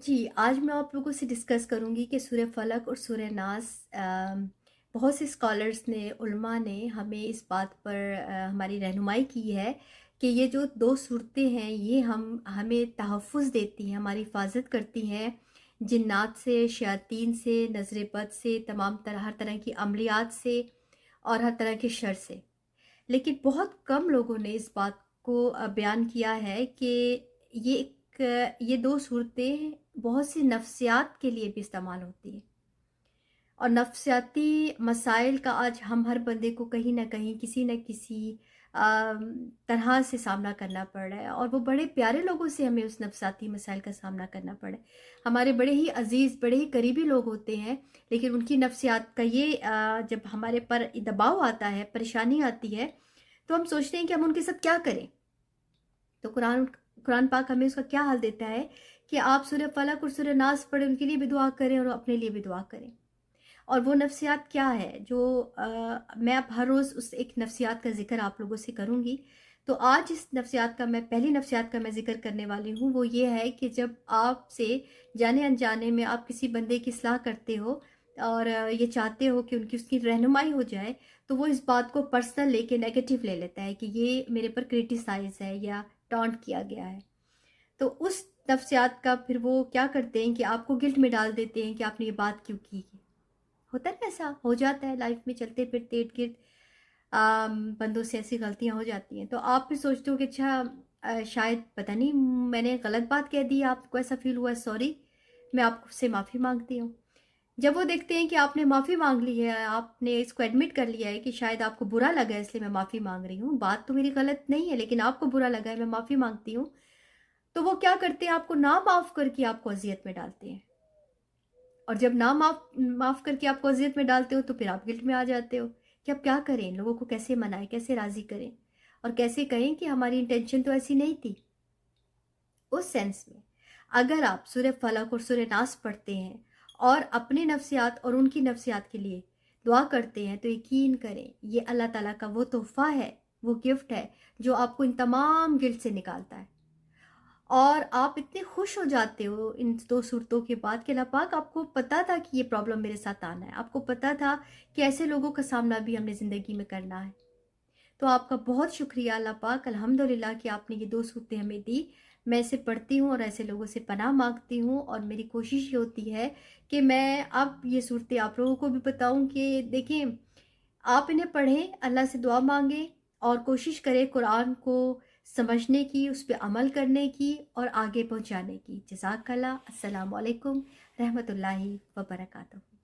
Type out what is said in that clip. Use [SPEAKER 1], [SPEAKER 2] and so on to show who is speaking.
[SPEAKER 1] जी, आज मैं आप लोगों से डिस्कस करूँगी कि सूरह फ़लक और सूरह नास बहुत से स्कॉलर्स ने, उलमा ने हमें इस बात पर हमारी रहनुमाई की है कि ये जो 2 सूरतें हैं, ये हमें तहफ़्फ़ुज़ देती हैं, हमारी हिफ़ाज़त करती हैं, जिन्नात से, शयातीन से, नज़र बद से, हर तरह की अमलियात से और हर तरह के शर से। लेकिन बहुत कम लोगों ने इस बात को बयान किया है कि ये 2 सूरतें बहुत सी नफ्सियात के लिए भी इस्तेमाल होती हैं और नफ्सियाती मसाइल का आज हम हर बंदे को कहीं न कहीं, किसी न किसी तरह से सामना करना पड़ रहा है और वो बड़े प्यारे लोगों से हमें उस नफ्सियाती मसाइल का सामना करना पड़ा है। हमारे बड़े ही अज़ीज़, बड़े ही करीबी लोग होते हैं, लेकिन उनकी नफ्सियात का जब हमारे पर दबाव आता है, परेशानी आती है, तो हम सोचते हैं कि हम उनके साथ क्या करें? तो कुरान पाक हमें उसका क्या हल देता है कि आप सूरह फ़लक और सूरह नास पढ़ें, उनके लिए भी दुआ करें और अपने लिए भी दुआ करें। और वो नफ्सियात क्या है जो मैं अब हर रोज़ उस एक नफ्सियात का ज़िक्र आप लोगों से करूँगी। तो आज इस नफ्सियात का मैं पहली नफ्सियात का मैं ज़िक्र करने वाली हूँ, वो ये है कि जब आपसे जाने-अनजाने में आप किसी बंदे की इस्लाह करते हो और ये चाहते हो कि उसकी रहनुमाई हो जाए, तो वो इस बात को पर्सनल लेके नेगेटिव ले लेता है कि ये मेरे पर क्रिटिसाइज़ है या टॉन्ट किया गया है। तो उस नफ्सियात का फिर वो क्या करते हैं कि आपको गिल्ट में डाल देते हैं कि आपने ये बात क्यों की। होता है ना, ऐसा हो जाता है लाइफ में चलते फिरते इर्द गिर्द बंदों से ऐसी गलतियां हो जाती हैं, तो आप फिर सोचते हो कि अच्छा शायद पता नहीं मैंने गलत बात कह दी, आपको ऐसा फील हुआ, सॉरी, मैं आपसे माफ़ी मांगती हूँ। जब वो देखते हैं कि आपने माफ़ी मांग ली है, आपने इसको एडमिट कर लिया है कि शायद आपको बुरा लगा है इसलिए मैं माफ़ी मांग रही हूँ, बात तो मेरी गलत नहीं है लेकिन आपको बुरा लगा है, मैं माफ़ी मांगती हूँ, तो वो क्या करते हैं, आपको ना माफ़ करके आपको अजियत में डालते हैं। और जब ना माफ़ करके आपको अज़ियत में डालते हो, तो फिर आप गिल्ट में आ जाते हो कि अब क्या करें? लोगों को कैसे मनाएँ, कैसे राज़ी करें और कैसे कहें कि हमारी इंटेंशन तो ऐसी नहीं थी। उस सेंस में अगर आप सूरह फ़लक और सूरह नास पढ़ते हैं और अपनी नफ्सियात और उनकी नफ्सियात के लिए दुआ करते हैं, तो यकीन करें ये अल्लाह ताला का वो तोहफ़ा है, वो गिफ्ट है जो आपको इन तमाम गिल्ट से निकालता है। और आप इतने खुश हो जाते हो इन 2 सूरतों के बाद कि अल्लाह पाक, आपको पता था कि ये प्रॉब्लम मेरे साथ आना है। आपको पता था कि ऐसे लोगों का सामना भी हमने ज़िंदगी में करना है। तो आपका बहुत शुक्रिया अल्लाह पाक, अल्हम्दुलिल्लाह कि आपने ये 2 सूरतें हमें दी। मैं इसे पढ़ती हूँ और ऐसे लोगों से पनाह माँगती हूँ और मेरी कोशिश ये होती है कि मैं अब ये सूरतें आप लोगों को भी बताऊँ कि देखें, आप इन्हें पढ़ें, अल्लाह से दुआ माँगें और कोशिश करें कुरान को समझने की, उस पे अमल करने की और आगे पहुँचाने की। जज़ाकल्लाह। अस्सलामु अलैकुम रहमतुल्लाहि व बरकातहू।